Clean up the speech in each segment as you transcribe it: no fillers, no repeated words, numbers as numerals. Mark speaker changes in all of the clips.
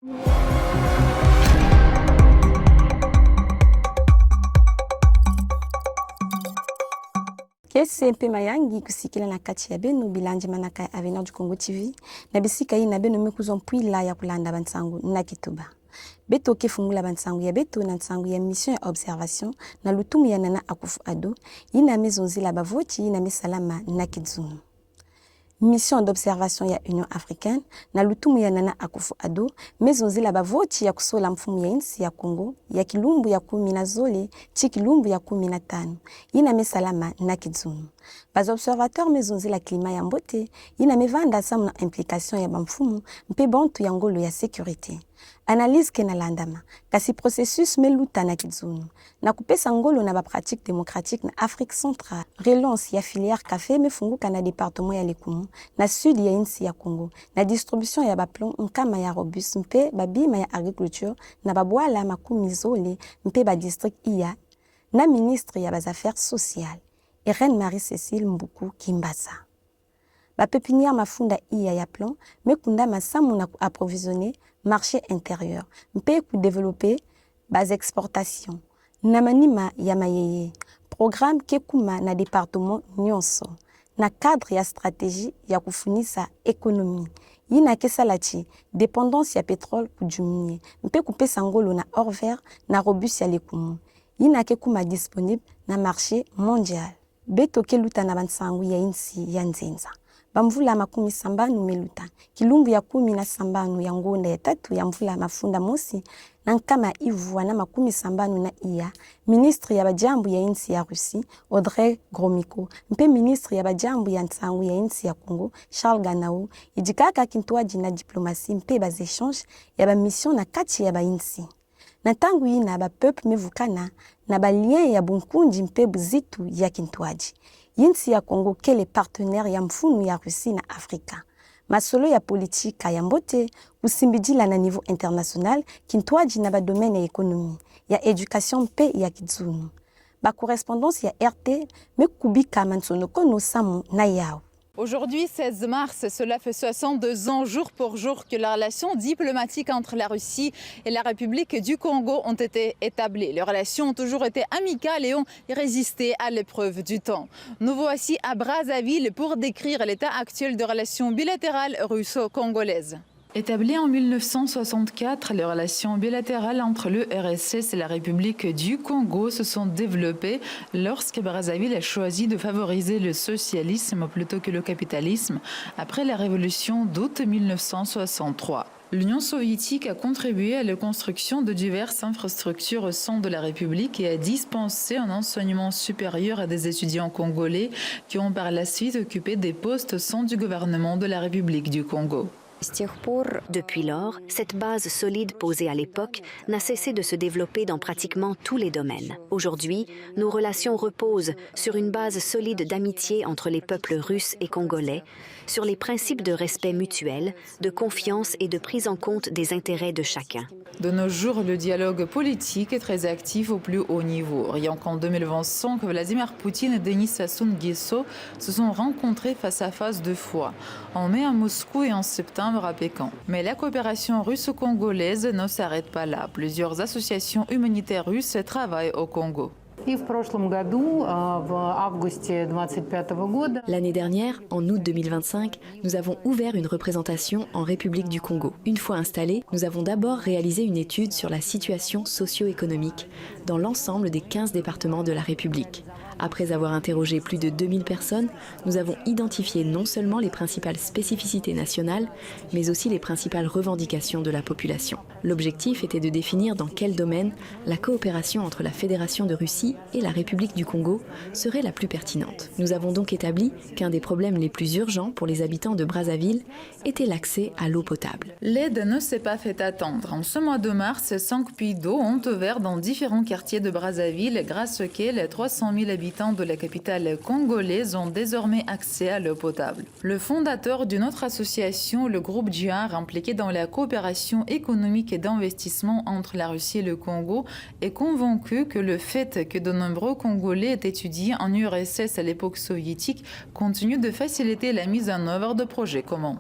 Speaker 1: Kesi mpe mayangi kusikila na kati ya beno bilanje manaka ya Avenir du Congo TV na bisika hii na beno mekuzwa mpwila ya kulanda bansangu na kituba. Beto kefungula bansangu ya beto na nsangu ya mission ya observation na lutumu ya Nana Akufo-Addo yina mezonzila bavochi yina mesalama na kizunu. Mission d'observation ya Union Africaine na lutumu ya Nana Akufo-Addo mezonzila bavochi ya kusola mfumu ya insi ya Congo ya kilumbu ya 10 na zole chi kilumbu ya 15 yina mesalama na kizunu. Bas observateur mezonzila klima ya mbote yina mevanda samu na implication ya bamfumu mpe bantu ya ngolo ya sécurité. Analyse kena landama kasi processus meluta na kizunu na kupesa ngolo na ba pratique démocratique na Afrique centrale. Relance ya filière café mefunguka na département ya Lekumu na sud ya insi ya Congo na distribution ya baplon nkama ya robuste mpe babima ya agriculture na babwala makumi zole mpe ba district iya na ministre ya bas affaires sociales Irène Marie-Cécile Mbuku Kimbasa. Ba pépinière mafunda iya ya plan mekunda masamu na approvisionner marché intérieur mpe ku développer bas exportation na manima ya mayeye programme kekuma na département nyonso na cadre ya stratégie ya kufunisa économie yina kesalachi dépendance ya pétrole kujumie mpe kupesa ngolo na or vert na robuste ya Lekumu yina kekuma disponible na marché mondial beto keluta na bansangu ya insi ya nzenza. Bamvula makumi sambanu meluta kilumbu ya 10 na sambanu ya ngonda ya tatu ya mvula mafunda mosi na nkama ivua na makumi sambanu na iya ministre ya bajambu ya insi ya Russie Audrey Gromyko mpe ministre ya bajambu ya nsangu ya insi ya Congo Charles Ganao ijikaka kintuaji na diplomatie mpe bas échange ya ba mission na kati ya ba insi na tangu ina ba peuple mevukana na ba lien ya bunkunji mpe buzitu ya kintuaji. Yinsi ya Congo kele partenaire ya mfunu ya Russie na Afrika. Masolo ya politika ya mbote kusimbijila na niveau international kintuaji na ba domaine ya ekonomi, ya education mpe ya kizunu. Ba correspondance ya RT mekubika mansonoko no samu na yao.
Speaker 2: Aujourd'hui, 16 mars, cela fait 62 ans, jour pour jour, que les relations diplomatiques entre la Russie et la République du Congo ont été établies. Les relations ont toujours été amicales et ont résisté à l'épreuve du temps. Nous voici à Brazzaville pour décrire l'état actuel de relations bilatérales russo-congolaises. Établies en 1964, les relations bilatérales entre le RSS et la République du Congo se sont développées lorsque Brazzaville a choisi de favoriser le socialisme plutôt que le capitalisme après la révolution d'août 1963. L'Union soviétique a contribué à la construction de diverses infrastructures au sein de la République et a dispensé un enseignement supérieur à des étudiants congolais qui ont par la suite occupé des postes au sein du gouvernement de la République du Congo.
Speaker 3: Depuis lors, cette base solide posée à l'époque n'a cessé de se développer dans pratiquement tous les domaines. Aujourd'hui, nos relations reposent sur une base solide d'amitié entre les peuples russes et congolais, sur les principes de respect mutuel, de confiance et de prise en compte des intérêts de chacun.
Speaker 2: De nos jours, le dialogue politique est très actif au plus haut niveau. Rien qu'en 2025, Vladimir Poutine et Denis Sassou Nguesso se sont rencontrés face à face 2 fois, en mai à Moscou et en septembre à Pékin. Mais la coopération russo-congolaise ne s'arrête pas là. Plusieurs associations humanitaires russes travaillent au Congo.
Speaker 4: L'année dernière, en août 2025, nous avons ouvert une représentation en République du Congo. Une fois installés, nous avons d'abord réalisé une étude sur la situation socio-économique dans l'ensemble des 15 départements de la République. Après avoir interrogé plus de 2000 personnes, nous avons identifié non seulement les principales spécificités nationales, mais aussi les principales revendications de la population. L'objectif était de définir dans quel domaine la coopération entre la Fédération de Russie et la République du Congo serait la plus pertinente. Nous avons donc établi qu'un des problèmes les plus urgents pour les habitants de Brazzaville était l'accès à l'eau potable.
Speaker 2: L'aide ne s'est pas fait attendre. En ce mois de mars, 5 puits d'eau ont ouvert dans différents quartiers de Brazzaville, grâce auxquels les 300 000 habitants de la capitale congolaise ont désormais accès à l'eau potable. Le fondateur d'une autre association, le groupe JAR, impliqué dans la coopération économique et d'investissement entre la Russie et le Congo, est convaincu que le fait que de nombreux Congolais aient étudié en URSS à l'époque soviétique continue de faciliter la mise en œuvre de projets communs.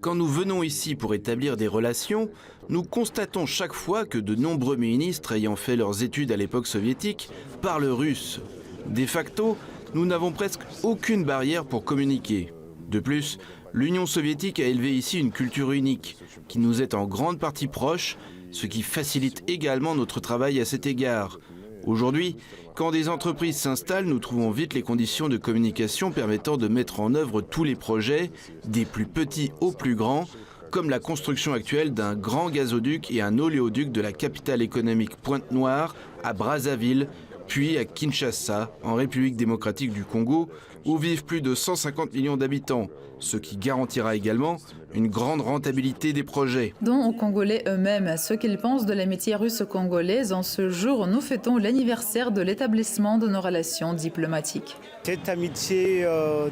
Speaker 5: Quand nous venons ici pour établir des relations, nous constatons chaque fois que de nombreux ministres ayant fait leurs études à l'époque soviétique parlent russe. De facto, nous n'avons presque aucune barrière pour communiquer. De plus, l'Union soviétique a élevé ici une culture unique, qui nous est en grande partie proche, ce qui facilite également notre travail à cet égard. Aujourd'hui, quand des entreprises s'installent, nous trouvons vite les conditions de communication permettant de mettre en œuvre tous les projets, des plus petits aux plus grands, comme la construction actuelle d'un grand gazoduc et un oléoduc de la capitale économique Pointe-Noire à Brazzaville, puis à Kinshasa, en République démocratique du Congo, où vivent plus de 150 millions d'habitants, ce qui garantira également une grande rentabilité des projets.
Speaker 2: Dont aux Congolais eux-mêmes, ce qu'ils pensent de l'amitié russe-congolaise. En ce jour, nous fêtons l'anniversaire de l'établissement de nos relations diplomatiques.
Speaker 6: Cette amitié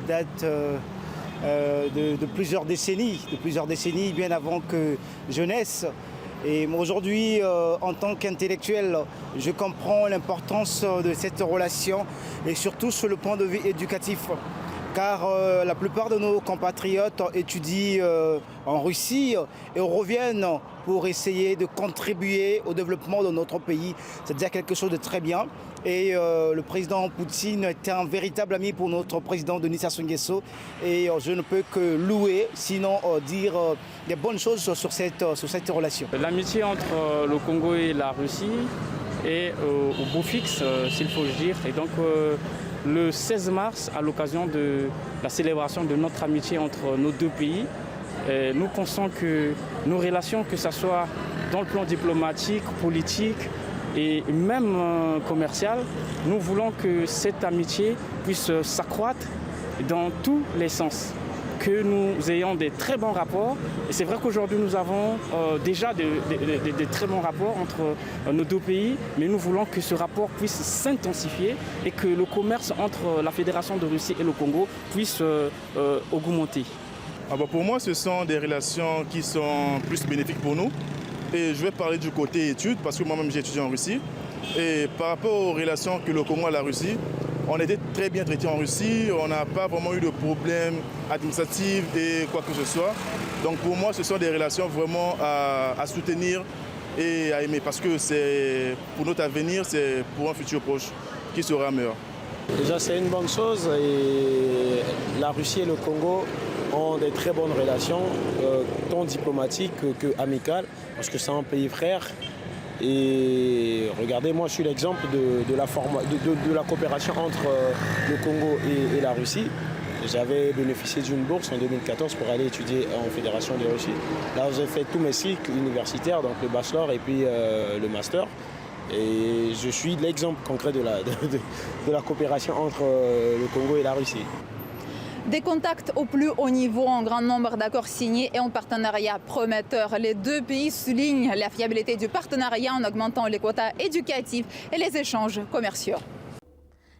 Speaker 6: date de plusieurs décennies, bien avant que je naisse. Et aujourd'hui, en tant qu'intellectuel, je comprends l'importance de cette relation et surtout sur le point de vue éducatif. Car la plupart de nos compatriotes étudient en Russie et reviennent pour essayer de contribuer au développement de notre pays. C'est déjà quelque chose de très bien. Et le président Poutine était un véritable ami pour notre président Denis Sassou Nguesso. Et je ne peux que louer, sinon dire des bonnes choses sur cette relation.
Speaker 7: L'amitié entre le Congo et la Russie est au beau fixe, s'il faut le dire. Et donc le 16 mars, à l'occasion de la célébration de notre amitié entre nos deux pays, nous pensons que nos relations, que ce soit dans le plan diplomatique, politique et même commercial, nous voulons que cette amitié puisse s'accroître dans tous les sens, que nous ayons des très bons rapports. Et c'est vrai qu'aujourd'hui nous avons déjà des très bons rapports entre nos deux pays, mais nous voulons que ce rapport puisse s'intensifier et que le commerce entre la Fédération de Russie et le Congo puisse augmenter.
Speaker 8: Pour moi, ce sont des relations qui sont plus bénéfiques pour nous. Et je vais parler du côté études, parce que moi-même j'ai étudié en Russie. Et par rapport aux relations que le Congo a la Russie, on était très bien traités en Russie, on n'a pas vraiment eu de problèmes administratifs et quoi que ce soit. Donc pour moi, ce sont des relations vraiment à soutenir et à aimer, parce que c'est pour notre avenir, c'est pour un futur proche qui sera meilleur.
Speaker 9: Déjà, c'est une bonne chose et la Russie et le Congo ont des très bonnes relations, tant diplomatiques qu'amicales, parce que c'est un pays frère. Et regardez, moi je suis l'exemple de la coopération entre le Congo et la Russie. J'avais bénéficié d'une bourse en 2014 pour aller étudier en Fédération de Russie. Là j'ai fait tous mes cycles universitaires, donc le bachelor et puis le master. Et je suis l'exemple concret de la coopération entre le Congo et la Russie.
Speaker 2: Des contacts au plus haut niveau, un grand nombre d'accords signés et un partenariat prometteur. Les deux pays soulignent la fiabilité du partenariat en augmentant les quotas éducatifs et les échanges commerciaux.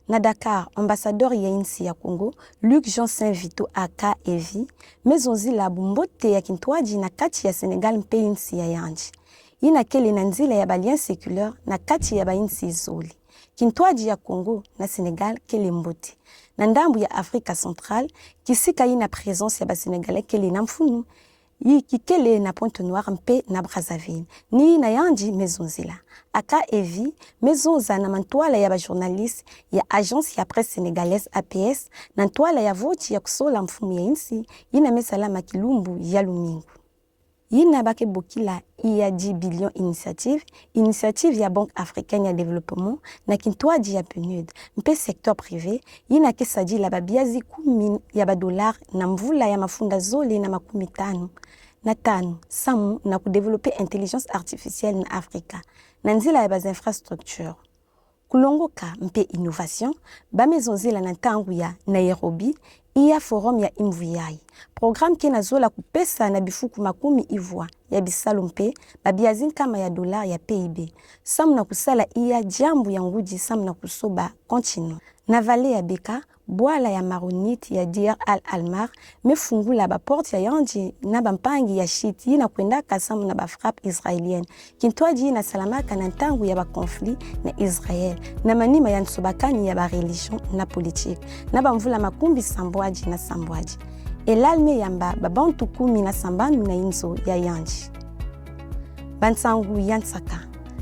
Speaker 1: Na Dakar, ambassadeur ya insi ya Congo, Luc Jean Saint-Vito aka Evi, mezonzi la bumbote ya kintwaji na kati ya Senegal mpe insi ya yanji. Ina kele na nzila ya balien séculaire na kati ya bainsi zoli. Kintwaji ya Congo na Senegal kele mbote. Na ndambu ya Afrika Centrale, kisika ina présence ya Basénégalais kele na mfunu, kikele na Pointe-Noire mpe na Brazzaville. Ni na yanji mezonzila. Aka Evi, mezonza na mantwala ya bajournaliste ya Agence ya Presse Sénégalaise APS, na ntwala ya voti ya kusola mfumu ya insi, ina mesala makilumbu ya lumingu. Yina bake bokila iya 10 billion initiative ya Banque Africaine ya Développement na kintwaji ya PNUD mpe secteur privé yina kesaji la babiazi 10 ya $, na mvula ya mafunda zole na 15 na tano samu na kudevelope intelligence artificielle na Afrika na nzila ya bas infrastructure. Kulongoka mpe innovation bamezonzela na ntangu ya Nairobi iya forum ya Imvuyai. Programme kena zola kupesa na bifuku 10 ya bisalo mpe babiazin kama ya $, ya PIB. Samu na kusala iya jambu ya nguji samu na kusoba continue. Na vale ya Beka, bwala ya Maronite ya Dir al-Almar, mefungula ba porte ya yanji na bampangi ya shit yi na kwenda kasamu na ba frappe israélienne. Kintwaji na salamaka na ntangu ya ba conflit na Israël, na manima ya nsobakani ya ba religion na politique, na bamvula makumbi sambwaji na sambwaji. Elalme yamba babantu 10 na sambanu na inzo ya yanji. Bantsangu yansaka.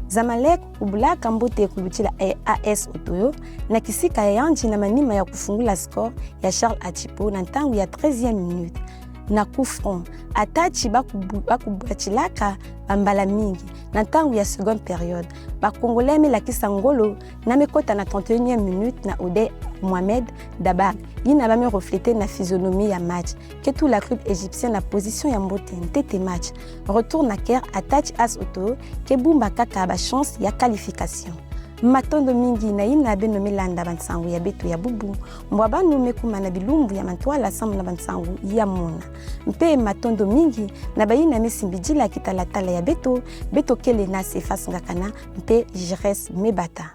Speaker 1: Zamalek ubulaka mbote kulutila AS Otoyo na kisika ya yanji na manima ya kufungula score ya Charles Achipo na ntangu ya 13e minute. Na kufron, atachi bakubachilaka bambala mingi na ntangu ya seconde période. Bakongolais melakisa ngolo na mekota na 31e minute na Ode Mohamed Dabag. Yina ba me refléter na physionomie ya match. Que tout la club égyptienne na position ya mbote ntete match. Retour na Caire atachi AS Otoyo ke bumba kaka ba chance ya qualification. Matondo mingi na ina beno melanda bansangu ya beto ya bubu mbwa nume kuma na bilumbu ya mantwala samu na bansangu ya mona mpe matondo mingi na bayina mesimbijila kitalatala ya beto kele na se fasngakana mpe jires mebata.